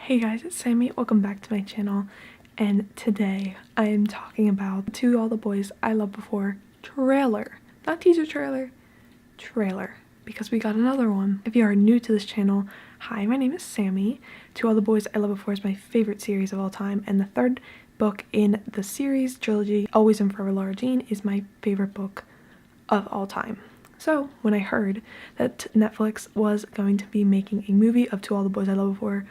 Hey guys, it's Sammy. Welcome back to my channel, and today I am talking about To All the Boys I Loved Before trailer. Not teaser trailer, trailer, because we got another one. If you are new to this channel, hi, my name is Sammy. To All the Boys I Loved Before is my favorite series of all time, and the third book in the series trilogy, Always and Forever Lara Jean, is my favorite book of all time. So when I heard that Netflix was going to be making a movie of To All the Boys I Loved Before,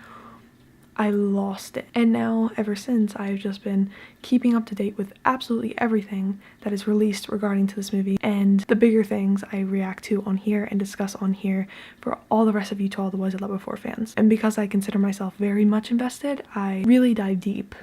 I lost it. And now, ever since, I've just been keeping up to date with absolutely everything that is released regarding to this movie, and the bigger things I react to on here and discuss on here for all the rest of you To All the Boys I Loved Before fans. And because I consider myself very much invested, I really dive deep.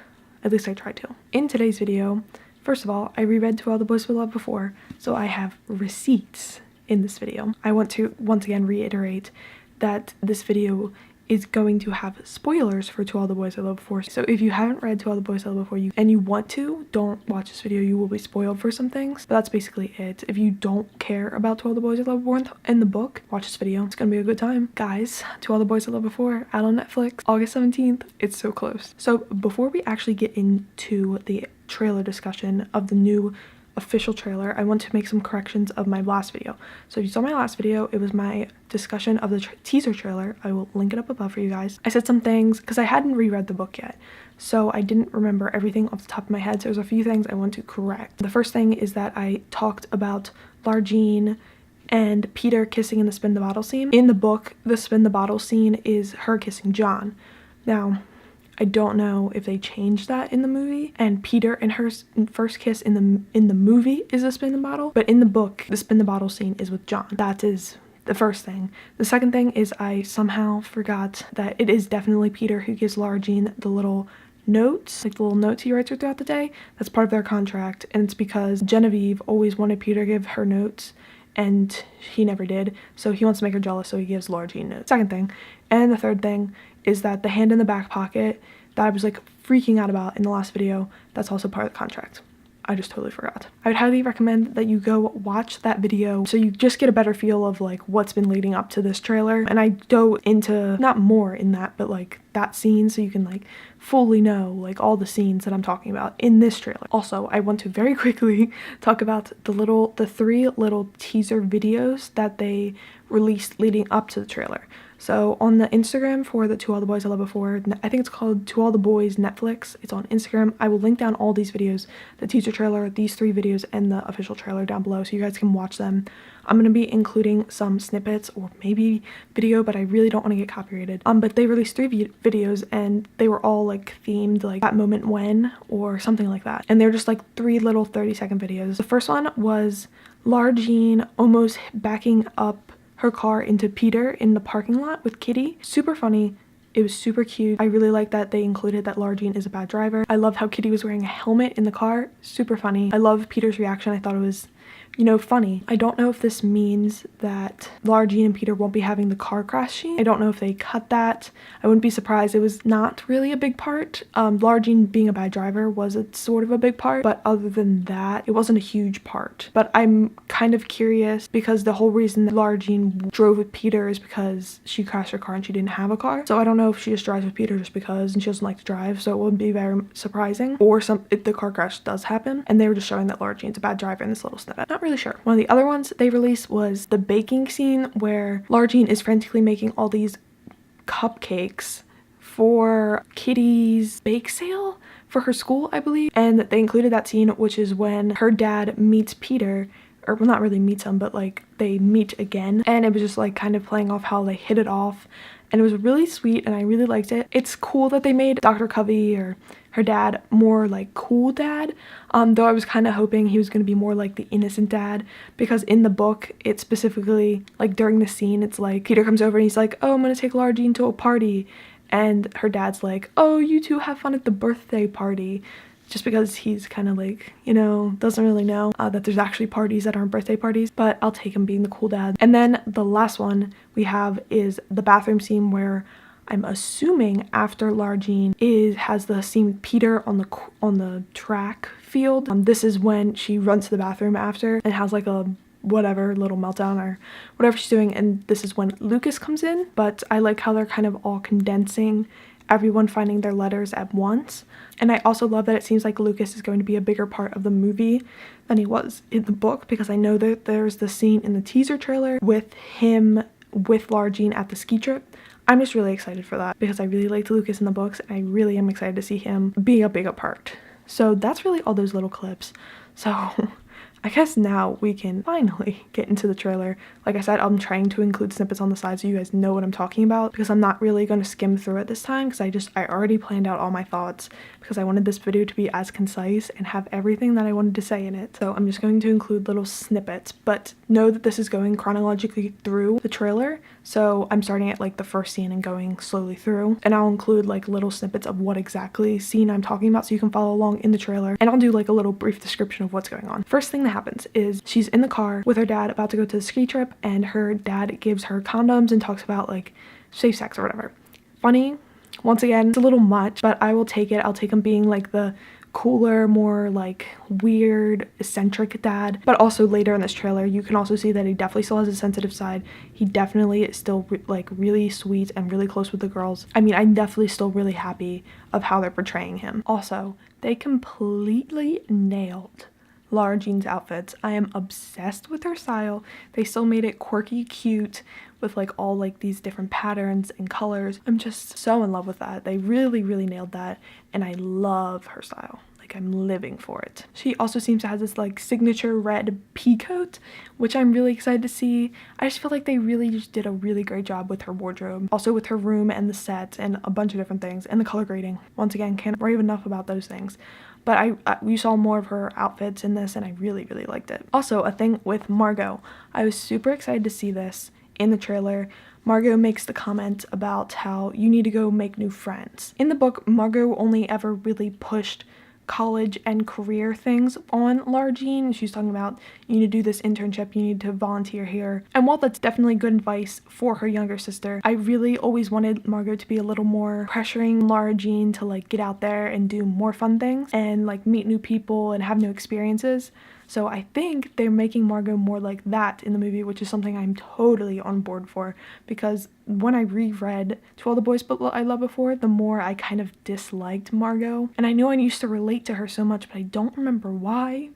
At least I try to. In today's video, first of all, I reread To All the Boys We Loved Before, so I have receipts in this video. I want to once again reiterate that this video is going to have spoilers for To All the Boys I Loved Before. So if you haven't read To All the Boys I Loved Before and you want to, don't watch this video. You will be spoiled for some things, but that's basically it. If you don't care about To All the Boys I Loved Before in the book, watch this video. It's gonna be a good time. Guys, To All the Boys I Loved Before, out on Netflix, August 17th. It's so close. So before we actually get into the trailer discussion of the new official trailer, I want to make some corrections of my last video. So if you saw my last video, it was my discussion of the teaser trailer. I will link it up above for you guys. I said some things because I hadn't reread the book yet, so I didn't remember everything off the top of my head, so there's a few things I want to correct. The first thing is that I talked about Lara Jean and Peter kissing in the spin the bottle scene. In the book, the spin the bottle scene is her kissing John. Now, I don't know if they changed that in the movie, and Peter and her first kiss in the movie is a spin the bottle, but in the book the spin the bottle scene is with John. That is the first thing. The second thing is I somehow forgot that it is definitely Peter who gives Lara Jean the little notes, like the little notes he writes her throughout the day. That's part of their contract, and it's because Genevieve always wanted Peter to give her notes and he never did, so he wants to make her jealous, so he gives Lara Jean notes. Second thing. And the third thing is that the hand in the back pocket that I was like freaking out about in the last video, that's also part of the contract. I just totally forgot. I would highly recommend that you go watch that video so you just get a better feel of like what's been leading up to this trailer. And I go into not more in that, but like that scene, so you can like fully know like all the scenes that I'm talking about in this trailer. Also, I want to very quickly talk about the three little teaser videos that they released leading up to the trailer. So on the Instagram for the To All the Boys I Loved Before, I think it's called To All the Boys Netflix. It's on Instagram. I will link down all these videos, the teaser trailer, these three videos, and the official trailer down below so you guys can watch them. I'm going to be including some snippets or maybe video, but I really don't want to get copyrighted. But they released three videos and they were all like themed like That Moment When or something like that. And they're just like three little 30-second videos. The first one was Lara Jean almost backing up her car into Peter in the parking lot with Kitty. Super funny. It was super cute. I really like that they included that Lara Jean is a bad driver. I loved how Kitty was wearing a helmet in the car. Super funny. I love Peter's reaction. I thought it was, you know, funny. I don't know if this means that Lara Jean and Peter won't be having the car crash scene. I don't know if they cut that. I wouldn't be surprised. It was not really a big part. Lara Jean being a bad driver was a sort of a big part, but other than that, it wasn't a huge part. But I'm kind of curious because the whole reason that Lara Jean drove with Peter is because she crashed her car and she didn't have a car. So I don't know if she just drives with Peter just because and she doesn't like to drive, so it wouldn't be very surprising. Or if the car crash does happen and they were just showing that Lara Jean's a bad driver in this little snippet. Not really sure. One of the other ones they released was the baking scene where Lara Jean is frantically making all these cupcakes for Kitty's bake sale for her school, I believe. And they included that scene, which is when her dad meets Peter, or well, not really meets him, but like they meet again. And it was just like kind of playing off how they hit it off. And it was really sweet and I really liked it. It's cool that they made Dr. Covey or her dad more like cool dad, though I was kind of hoping he was going to be more like the innocent dad, because in the book it specifically, like during the scene, it's like Peter comes over and he's like, oh, I'm gonna take Lara Jean to a party, and her dad's like, oh, you two have fun at the birthday party, just because he's kind of like, you know, doesn't really know that there's actually parties that aren't birthday parties, but I'll take him being the cool dad. And then the last one we have is the bathroom scene where I'm assuming after Lara Jean has the scene with Peter on the track field. This is when she runs to the bathroom after and has like a whatever little meltdown or whatever she's doing, and this is when Lucas comes in. But I like how they're kind of all condensing everyone finding their letters at once. And I also love that it seems like Lucas is going to be a bigger part of the movie than he was in the book, because I know that there's the scene in the teaser trailer with him with Lara Jean at the ski trip. I'm just really excited for that because I really liked Lucas in the books, and I really am excited to see him be a bigger part. So that's really all those little clips. So I guess now we can finally get into the trailer. Like I said, I'm trying to include snippets on the side so you guys know what I'm talking about, because I'm not really going to skim through it this time, because I already planned out all my thoughts because I wanted this video to be as concise and have everything that I wanted to say in it. So I'm just going to include little snippets, but know that this is going chronologically through the trailer. So I'm starting at like the first scene and going slowly through, and I'll include like little snippets of what exactly scene I'm talking about so you can follow along in the trailer, and I'll do like a little brief description of what's going on. First thing that happens is she's in the car with her dad about to go to the ski trip, and her dad gives her condoms and talks about like safe sex or whatever. Funny, once again, it's a little much, but I will take it. I'll take him being like the cooler, more like weird, eccentric dad. But also later in this trailer, you can also see that he definitely still has a sensitive side. He definitely is still like really sweet and really close with the girls. I mean, I'm definitely still really happy of how they're portraying him. Also, they completely nailed Lara Jean's outfits. I am obsessed with her style. They still made it quirky, cute, with like all like these different patterns and colors. I'm just so in love with that. They really nailed that, and I love her style. Like, I'm living for it. She also seems to have this like signature red pea coat, which I'm really excited to see. I just feel like they really just did a really great job with her wardrobe, also with her room and the set and a bunch of different things, and the color grading. Once again, can't rave enough about those things. But we saw more of her outfits in this, and I really liked it. Also, a thing with Margot. I was super excited to see this in the trailer. Margot makes the comment about how you need to go make new friends. In the book, Margot only ever really pushed college and career things on Lara Jean. She's talking about, you need to do this internship, you need to volunteer here. And while that's definitely good advice for her younger sister, I really always wanted Margot to be a little more pressuring Lara Jean to like get out there and do more fun things and like meet new people and have new experiences. So I think they're making Margot more like that in the movie, which is something I'm totally on board for, because when I reread To All the Boys But I Loved Before, the more I kind of disliked Margot. And I know I used to relate to her so much, but I don't remember why,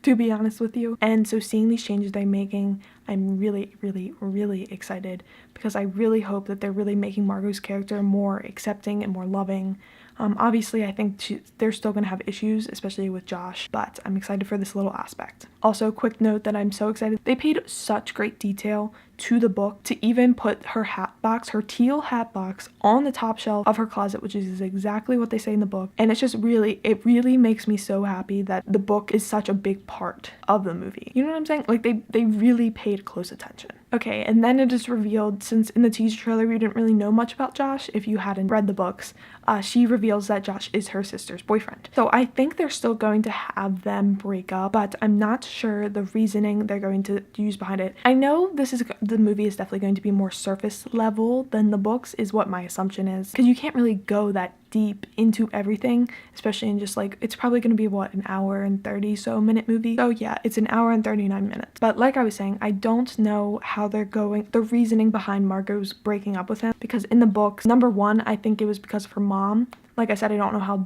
to be honest with you. And so seeing these changes they're making, I'm really excited, because I really hope that they're really making Margot's character more accepting and more loving. Obviously, I think they're still going to have issues, especially with Josh, but I'm excited for this little aspect. Also, quick note that I'm so excited. They paid such great detail to the book to even put her hat box, her teal hat box, on the top shelf of her closet, which is exactly what they say in the book. And it's just it really makes me so happy that the book is such a big part of the movie. You know what I'm saying? Like, they really paid close attention. Okay, and then it is revealed, since in the teaser trailer we didn't really know much about Josh, if you hadn't read the books, she reveals that Josh is her sister's boyfriend. So I think they're still going to have them break up, but I'm not sure the reasoning they're going to use behind it. I know the movie is definitely going to be more surface level than the books, is what my assumption is, because you can't really go that deep into everything, especially in just like, it's probably going to be what, an hour and 30 so minute movie. So yeah, it's an hour and 39 minutes. But like I was saying, I don't know how they're going, the reasoning behind Margot's breaking up with him, because in the books, number one, I think it was because of her mom. Like I said, I don't know how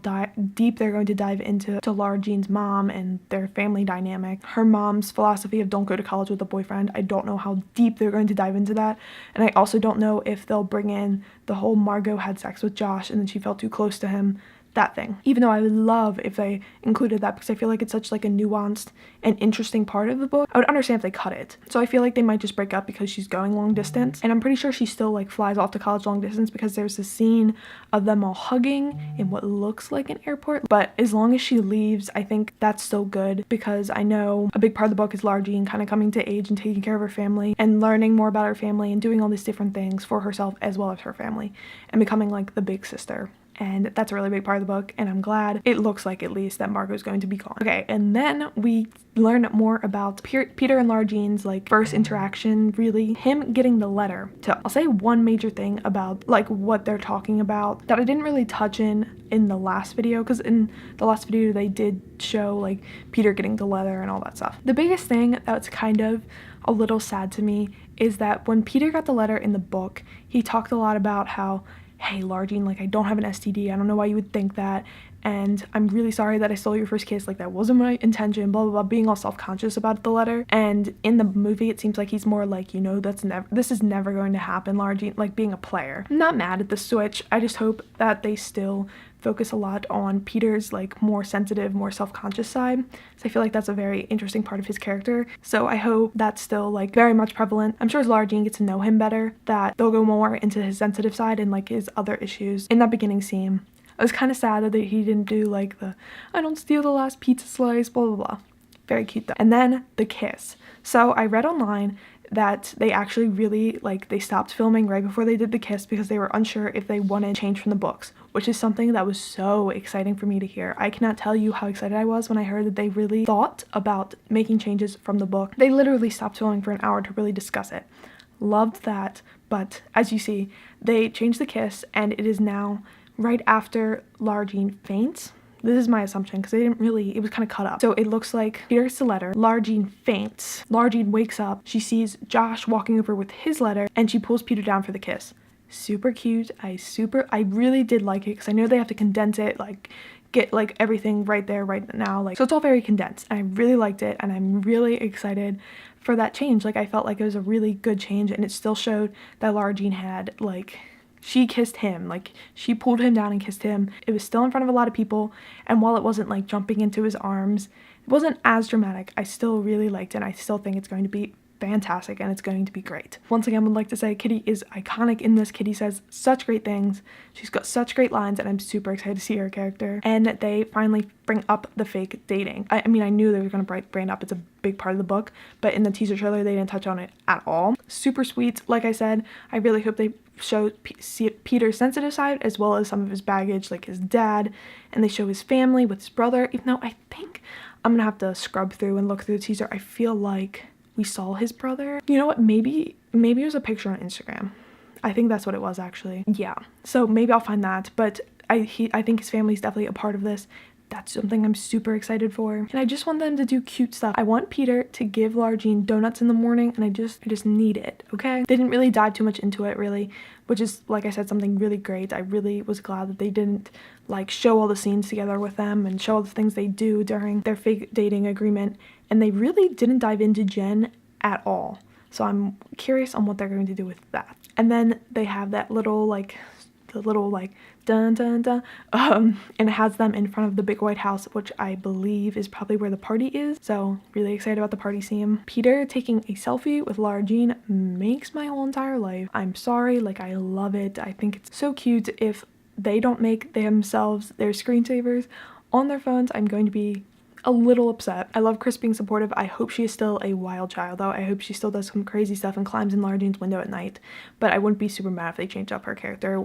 deep they're going to dive into Lara Jean's mom and their family dynamic. Her mom's philosophy of don't go to college with a boyfriend. I don't know how deep they're going to dive into that. And I also don't know if they'll bring in the whole Margot had sex with Josh and then she felt too close to him, that thing. Even though I would love if they included that, because I feel like it's such like a nuanced and interesting part of the book. I would understand if they cut it. So I feel like they might just break up because she's going long distance. And I'm pretty sure she still like flies off to college long distance, because there's this scene of them all hugging in what looks like an airport. But as long as she leaves, I think that's still good, because I know a big part of the book is Lara Jean kind of coming to age and taking care of her family and learning more about her family and doing all these different things for herself as well as her family and becoming like the big sister. And that's a really big part of the book, and I'm glad it looks like at least that Margot's going to be gone. Okay, and then we learn more about Peter and Lara Jean's like first interaction, really, him getting the letter. So I'll say one major thing about like what they're talking about that I didn't really touch in the last video, because in the last video they did show like Peter getting the letter and all that stuff. The biggest thing that's kind of a little sad to me is that when Peter got the letter in the book, he talked a lot about how hey, Lara like, I don't have an STD. I don't know why you would think that. And I'm really sorry that I stole your first kiss. Like, that wasn't my intention, blah, blah, blah, being all self-conscious about the letter. And in the movie, it seems like he's more like, you know, this is never going to happen, Lara Jean, like being a player. I'm not mad at the switch. I just hope that they still focus a lot on Peter's like more sensitive, more self-conscious side. So I feel like that's a very interesting part of his character. So I hope that's still like very much prevalent. I'm sure as Lara Jean gets to know him better, that they'll go more into his sensitive side and like his other issues. In that beginning scene, I was kind of sad that he didn't do like the I don't steal the last pizza slice, blah, blah, blah. Very cute though. And then the kiss. So I read online that they actually really, like, they stopped filming right before they did the kiss because they were unsure if they wanted change from the books, which is something that was so exciting for me to hear. I cannot tell you how excited I was when I heard that they really thought about making changes from the book. They literally stopped filming for an hour to really discuss it. Loved that, but as you see, they changed the kiss and it is now right after Lara Jean faints. This is my assumption because it was kind of cut up. So it looks like Peter gets the letter, Lara Jean faints, Lara Jean wakes up, she sees Josh walking over with his letter, and she pulls Peter down for the kiss. Super cute. I really did like it because I know they have to condense it, like get like everything right there right now, like, so it's all very condensed. I really liked it and I'm really excited for that change. Like, I felt like it was a really good change and it still showed that Lara Jean had like, she kissed him, like she pulled him down and kissed him. It was still in front of a lot of people, and while it wasn't like jumping into his arms, it wasn't as dramatic. I still really liked it and I still think it's going to be fantastic and it's going to be great. Once again, I would like to say Kitty is iconic in this. Kitty says such great things. She's got such great lines and I'm super excited to see her character. And they finally bring up the fake dating. I mean, I knew they were going to bring it up. It's a big part of the book, but in the teaser trailer, they didn't touch on it at all. Super sweet. Like I said, I really hope they show Peter's sensitive side as well as some of his baggage, like his dad, and they show his family with his brother, even though I think I'm gonna have to scrub through and look through the teaser. I feel like we saw his brother. You know what, maybe it was a picture on Instagram. I think that's what it was actually. Yeah, so maybe I'll find that, but I think his family's definitely a part of this. That's something I'm super excited for. And I just want them to do cute stuff. I want Peter to give Lara Jean donuts in the morning, and I just need it, okay? They didn't really dive too much into it, really, which is, like I said, something really great. I really was glad that they didn't, like, show all the scenes together with them and show all the things they do during their fake dating agreement. And they really didn't dive into Jen at all. So I'm curious on what they're going to do with that. And then they have that little, like, dun dun dun, and it has them in front of the big white house, which I believe is probably where the party is. So really excited about the party scene. Peter taking a selfie with Lara Jean makes my whole entire life. I'm sorry, like, I love it. I think it's so cute. If they don't make themselves their screensavers on their phones, I'm going to be a little upset. I love Chris being supportive. I hope she is still a wild child though. I hope she still does some crazy stuff and climbs in Lara Jean's window at night, but I wouldn't be super mad if they changed up her character.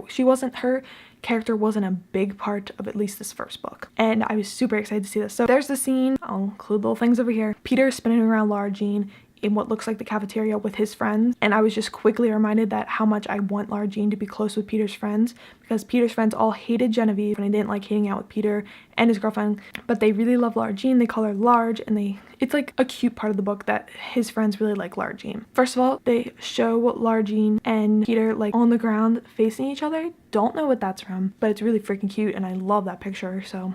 Her character wasn't a big part of at least this first book, and I was super excited to see this. So there's the scene. I'll include little things over here. Peter is spinning around Lara Jean in what looks like the cafeteria with his friends, and I was just quickly reminded that how much I want Lara Jean to be close with Peter's friends, because Peter's friends all hated Genevieve and I didn't like hanging out with Peter and his girlfriend, but they really love Lara Jean. They call her Large, and it's like a cute part of the book that his friends really like Lara Jean. First of all, they show Lara Jean and Peter like on the ground facing each other. Don't know what that's from, but it's really freaking cute and I love that picture, so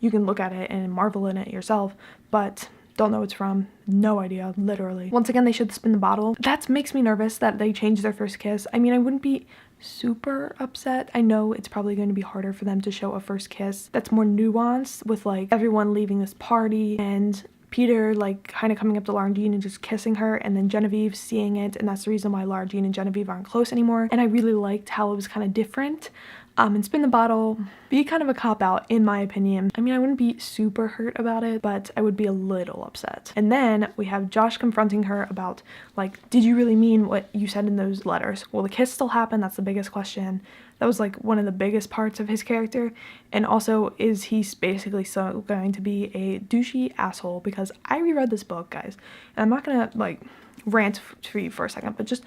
you can look at it and marvel in it yourself, but don't know what it's from. No idea, literally. Once again, they should spin the bottle. That makes me nervous that they changed their first kiss. I mean, I wouldn't be super upset. I know it's probably going to be harder for them to show a first kiss that's more nuanced with like everyone leaving this party and Peter like kind of coming up to Lara Jean and just kissing her, and then Genevieve seeing it, and that's the reason why Lara Jean and Genevieve aren't close anymore. And I really liked how it was kind of different. And spin the bottle, be kind of a cop-out in my opinion. I mean, I wouldn't be super hurt about it, but I would be a little upset. And then we have Josh confronting her about like, did you really mean what you said in those letters? Will the kiss still happen? That's the biggest question. That was like one of the biggest parts of his character. And also, is he basically so going to be a douchey asshole? Because I reread this book, guys, and I'm not gonna like rant for you for a second, but just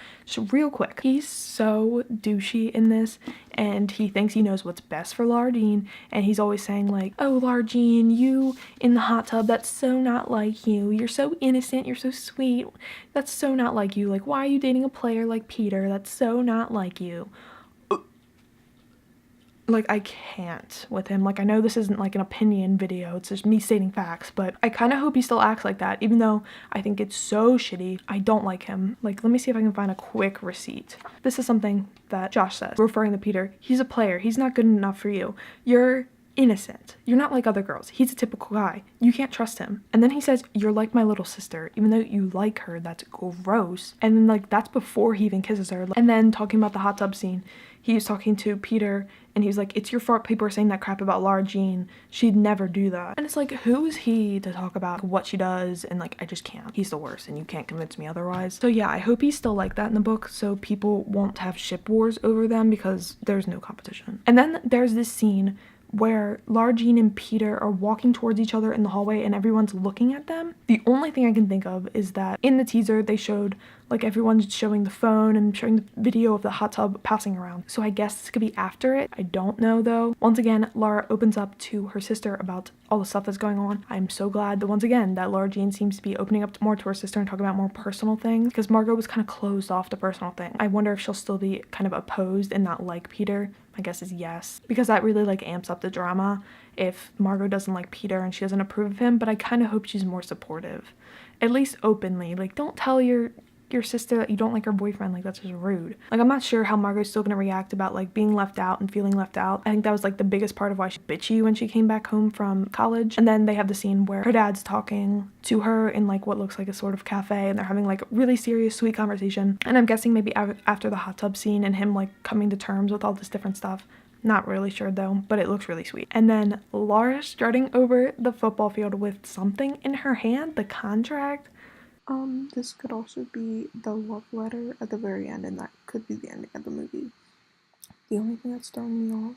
real quick. He's so douchey in this, and he thinks he knows what's best for Lara Jean, and he's always saying like, oh, Lara Jean, you in the hot tub, that's so not like you. You're so innocent, you're so sweet. That's so not like you. Like, why are you dating a player like Peter? That's so not like you. like, I can't with him. Like, I know this isn't like an opinion video, it's just me stating facts, but I kind of hope he still acts like that, even though I think it's so shitty. I don't like him. Like, let me see if I can find a quick receipt. This is something that Josh says, referring to Peter. He's a player. He's not good enough for you. You're innocent. You're not like other girls. He's a typical guy. You can't trust him. And then he says, you're like my little sister, even though you like her. That's gross. And then, like, that's before he even kisses her. And then talking about the hot tub scene, he was talking to Peter and he's like, it's your fault people are saying that crap about Lara Jean. She'd never do that. And it's like, who is he to talk about what she does? And like, I just can't. He's the worst and you can't convince me otherwise. So yeah, I hope he's still like that in the book so people won't have ship wars over them because there's no competition. And then there's this scene where Lara Jean and Peter are walking towards each other in the hallway and everyone's looking at them. The only thing I can think of is that in the teaser they showed like everyone's showing the phone and showing the video of the hot tub passing around. So I guess this could be after it. I don't know though. Once again, Lara opens up to her sister about all the stuff that's going on. I'm so glad that once again that Lara Jean seems to be opening up more to her sister and talking about more personal things because Margot was kind of closed off to personal things. I wonder if she'll still be kind of opposed and not like Peter. My guess is yes, because that really like amps up the drama if Margot doesn't like Peter and she doesn't approve of him, but I kind of hope she's more supportive, at least openly. Like, don't tell your sister that you don't like her boyfriend. Like, that's just rude. Like, I'm not sure how Margot's still gonna react about like being left out and feeling left out. I think that was like the biggest part of why she bitchy when she came back home from college. And then they have the scene where her dad's talking to her in like what looks like a sort of cafe and they're having like really serious sweet conversation. And I'm guessing maybe after the hot tub scene and him like coming to terms with all this different stuff. Not really sure though, but it looks really sweet. And then Lara strutting over the football field with something in her hand, the contract. This could also be the love letter at the very end, and that could be the ending of the movie. The only thing that's throwing me off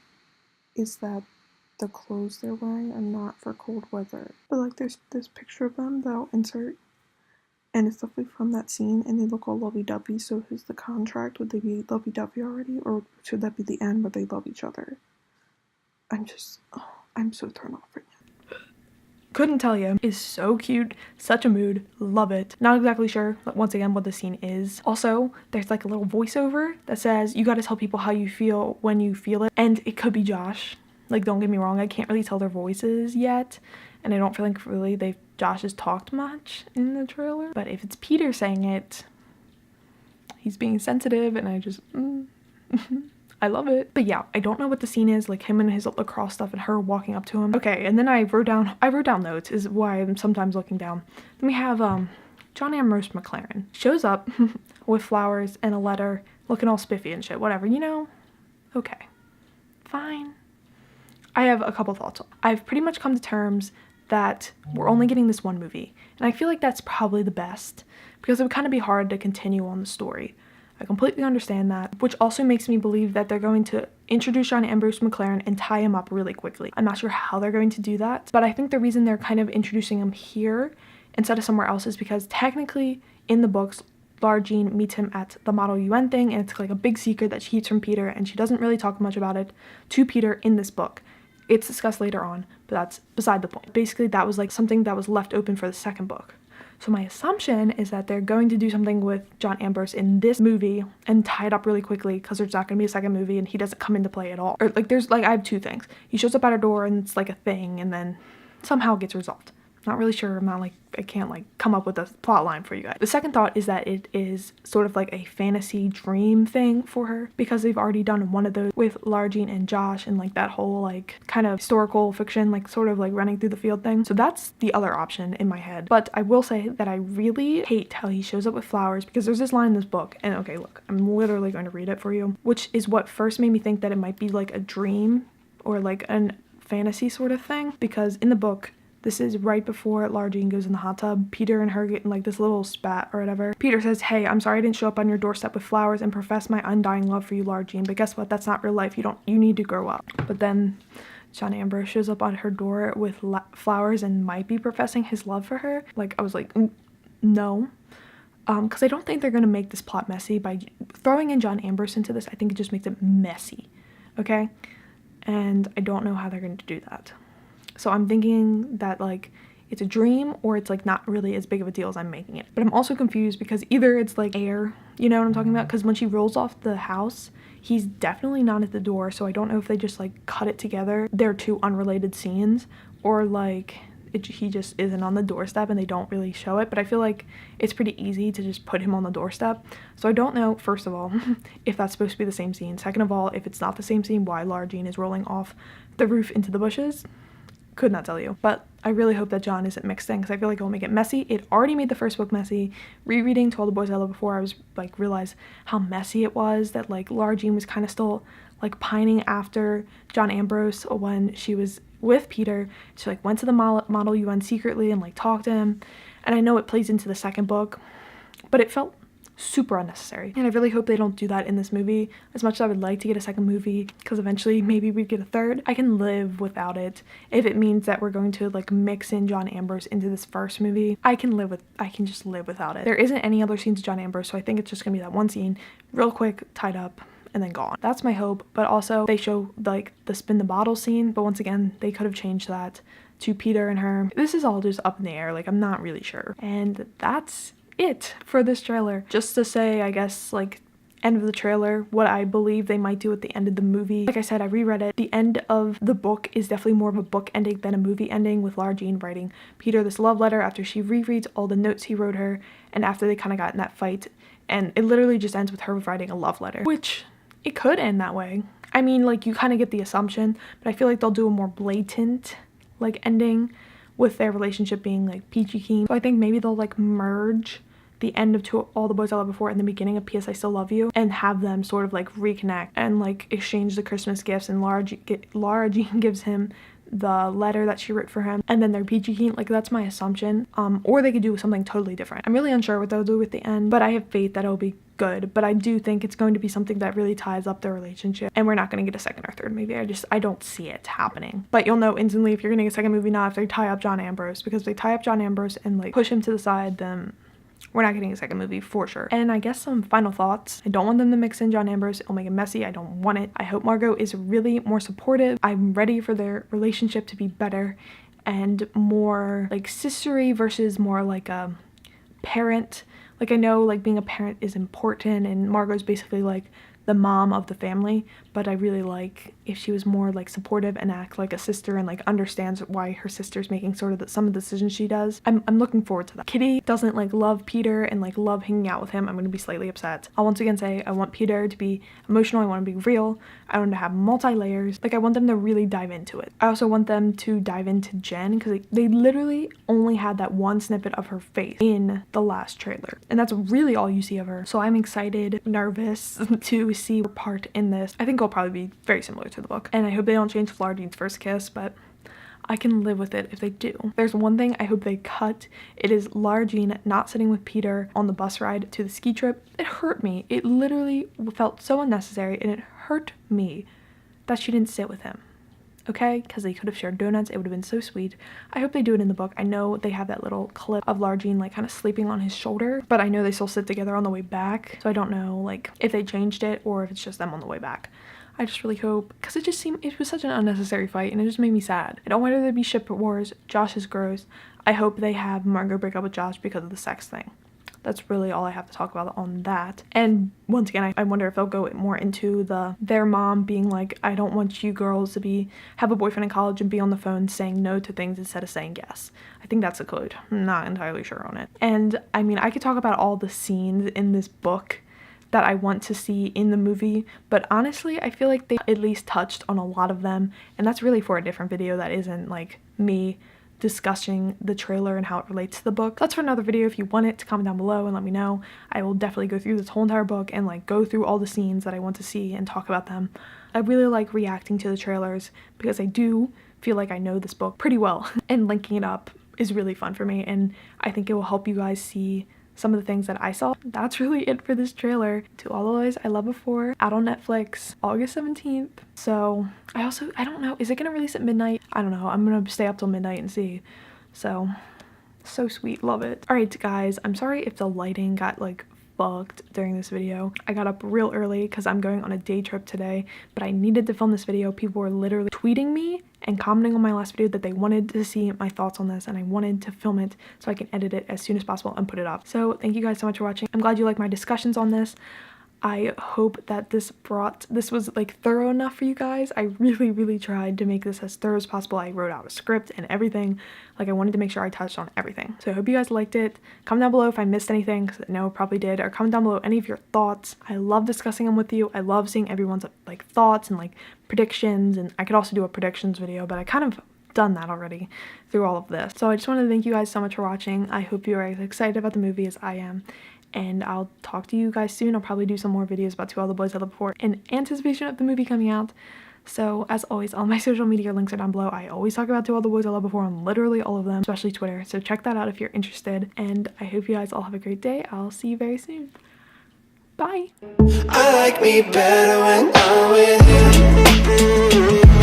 is that the clothes they're wearing are not for cold weather. But like, there's this picture of them that I'll insert, and it's definitely from that scene, and they look all lovey-dovey. So is the contract? Would they be lovey-dovey already, or should that be the end where they love each other? I'm so thrown off right now. Couldn't tell you. Is so cute, such a mood, love it. Not exactly sure, once again, what the scene is. Also, there's like a little voiceover that says, you gotta tell people how you feel when you feel it. And it could be Josh. Like, don't get me wrong, I can't really tell their voices yet. And I don't feel like really Josh has talked much in the trailer. But if it's Peter saying it, he's being sensitive and I just, I love it. But yeah, I don't know what the scene is, like him and his lacrosse stuff and her walking up to him. Okay, and then I wrote down notes, is why I'm sometimes looking down. Then we have John Ambrose McLaren shows up with flowers and a letter, looking all spiffy and shit, whatever, you know? Okay, fine. I have a couple thoughts. I've pretty much come to terms that we're only getting this one movie, and I feel like that's probably the best, because it would kind of be hard to continue on the story. I completely understand that, which also makes me believe that they're going to introduce John Ambrose McLaren and tie him up really quickly. I'm not sure how they're going to do that, but I think the reason they're kind of introducing him here instead of somewhere else is because technically in the books, Lara Jean meets him at the Model UN thing, and it's like a big secret that she keeps from Peter, and she doesn't really talk much about it to Peter in this book. It's discussed later on, but that's beside the point. Basically, that was like something that was left open for the second book. So my assumption is that they're going to do something with John Ambrose in this movie and tie it up really quickly because there's not going to be a second movie and he doesn't come into play at all. Or like there's like, I have two things. He shows up at her door and it's like a thing and then somehow it gets resolved. Not really sure. I can't like come up with a plot line for you guys. The second thought is that it is sort of like a fantasy dream thing for her because they've already done one of those with Lara Jean and Josh and like that whole like kind of historical fiction, like sort of like running through the field thing. So that's the other option in my head. But I will say that I really hate how he shows up with flowers because there's this line in this book, and okay, look, I'm literally going to read it for you, which is what first made me think that it might be like a dream or like a fantasy sort of thing, because in the book, this is right before Lara Jean goes in the hot tub. Peter and her get in like this little spat or whatever. Peter says, hey, I'm sorry I didn't show up on your doorstep with flowers and profess my undying love for you, Lara Jean, but guess what? That's not real life. You need to grow up. But then John Ambrose shows up on her door with flowers and might be professing his love for her. Like, I was like, no. Because I don't think they're going to make this plot messy by throwing in John Ambrose into this. I think it just makes it messy, okay? And I don't know how they're going to do that. So I'm thinking that like it's a dream or it's like not really as big of a deal as I'm making it. But I'm also confused because either it's like air, you know what I'm talking about? Because when she rolls off the house, he's definitely not at the door, so I don't know if they just like cut it together. They're two unrelated scenes, or like he just isn't on the doorstep and they don't really show it. But I feel like it's pretty easy to just put him on the doorstep. So I don't know, first of all, if that's supposed to be the same scene. Second of all, if it's not the same scene, why Lara Jean is rolling off the roof into the bushes. Could not tell you. But I really hope that John isn't mixed in because I feel like it will make it messy. It already made the first book messy. Rereading To All the Boys I Loved Before, I was like, realized how messy it was, that like Lara Jean was kind of still like pining after John Ambrose when she was with Peter. She like went to the Model UN secretly and like talked to him. And I know it plays into the second book, but it felt super unnecessary. And I really hope they don't do that in this movie. As much as I would like to get a second movie, because eventually maybe we'd get a third, I can live without it. If it means that we're going to like mix in John Ambrose into this first movie, I can just live without it. There isn't any other scenes of John Ambrose, so I think it's just gonna be that one scene, real quick, tied up, and then gone. That's my hope. But also they show like the spin the bottle scene, but once again, they could have changed that to Peter and her. This is all just up in the air, like I'm not really sure. And that's it for this trailer. Just to say, I guess, like, end of the trailer, what I believe they might do at the end of the movie. Like I said, I reread it. The end of the book is definitely more of a book ending than a movie ending, with Lara Jean writing Peter this love letter after she rereads all the notes he wrote her and after they kind of got in that fight. And it literally just ends with her writing a love letter, which it could end that way. I mean, like, you kind of get the assumption, but I feel like they'll do a more blatant, like, ending with their relationship being, like, peachy keen. So I think maybe they'll, like, merge the end of To All the Boys I Loved Before and the beginning of P.S. I Still Love You, and have them sort of like reconnect and like exchange the Christmas gifts, and Lara Jean gives him the letter that she wrote for him, and then they're peachy keen. Like, that's my assumption. Or they could do something totally different. I'm really unsure what they'll do with the end, but I have faith that it'll be good. But I do think it's going to be something that really ties up their relationship, and we're not going to get a second or third movie. I don't see it happening. But you'll know instantly if you're going to get a second movie, not if they tie up John Ambrose, because if they tie up John Ambrose and like push him to the side, then we're not getting a second movie for sure. And I guess some final thoughts. I don't want them to mix in John Ambrose. It'll make it messy. I don't want it. I hope Margot is really more supportive. I'm ready for their relationship to be better and more like sistery versus more like a parent. Like, I know like being a parent is important and Margot's basically like the mom of the family, but I really like if she was more like supportive and act like a sister and like understands why her sister's making sort of some of the decisions she does. I'm looking forward to that. Kitty doesn't like love Peter and like love hanging out with him. I'm gonna be slightly upset. I'll once again say I want Peter to be emotional. I want to be real. I want to have multi-layers. Like, I want them to really dive into it. I also want them to dive into Jen, because they literally only had that one snippet of her face in the last trailer, and that's really all you see of her. So I'm excited, nervous to see her part in this. I think it'll probably be very similar to the book, and I hope they don't change Lara Jean's first kiss, but I can live with it if they do. There's one thing I hope they cut. It is Lara Jean not sitting with Peter on the bus ride to the ski trip. It hurt me. It literally felt so unnecessary, and it hurt me that she didn't sit with him. Okay? Because they could have shared donuts. It would have been so sweet. I hope they do it in the book. I know they have that little clip of Lara Jean like kind of sleeping on his shoulder, but I know they still sit together on the way back. So I don't know like if they changed it or if it's just them on the way back. I just really hope, because it was such an unnecessary fight and it just made me sad. I don't want there to be ship wars. Josh is gross. I hope they have Margot break up with Josh because of the sex thing. That's really all I have to talk about on that. And once again, I wonder if they'll go more into their mom being like, I don't want you girls to have a boyfriend in college and be on the phone saying no to things instead of saying yes. I think that's a code. I'm not entirely sure on it. And I mean, I could talk about all the scenes in this book that I want to see in the movie, but honestly, I feel like they at least touched on a lot of them, and that's really for a different video that isn't like me discussing the trailer and how it relates to the book. That's for another video. If you want it, to comment down below and let me know. I will definitely go through this whole entire book and like go through all the scenes that I want to see and talk about them. I really like reacting to the trailers because I do feel like I know this book pretty well, and linking it up is really fun for me, and I think it will help you guys see some of the things that I saw. That's really it for this trailer. To All the Boys I Loved Before, out on Netflix, August 17th. So I don't know, is it gonna release at midnight? I don't know, I'm gonna stay up till midnight and see. So sweet, love it. All right guys, I'm sorry if the lighting got like fucked during this video. I got up real early because I'm going on a day trip today, but I needed to film this video. People were literally tweeting me and commenting on my last video that they wanted to see my thoughts on this, and I wanted to film it so I can edit it as soon as possible and put it up. So thank you guys so much for watching. I'm glad you liked my discussions on this. I hope that this was like thorough enough for you guys. I really tried to make this as thorough as possible. I wrote out a script and everything. Like, I wanted to make sure I touched on everything. So I hope you guys liked it. Comment down below if I missed anything, because I know I probably did, or comment down below any of your thoughts. I love discussing them with you. I love seeing everyone's like thoughts and like predictions, and I could also do a predictions video, but I kind of done that already through all of this. So I just want to thank you guys so much for watching. I hope you are as excited about the movie as I am. And I'll talk to you guys soon. I'll probably do some more videos about To All the Boys I Loved Before in anticipation of the movie coming out. So as always, all my social media links are down below. I always talk about To All the Boys I Loved Before on literally all of them, especially Twitter. So check that out if you're interested. And I hope you guys all have a great day. I'll see you very soon. Bye. I like me better when I'm with you.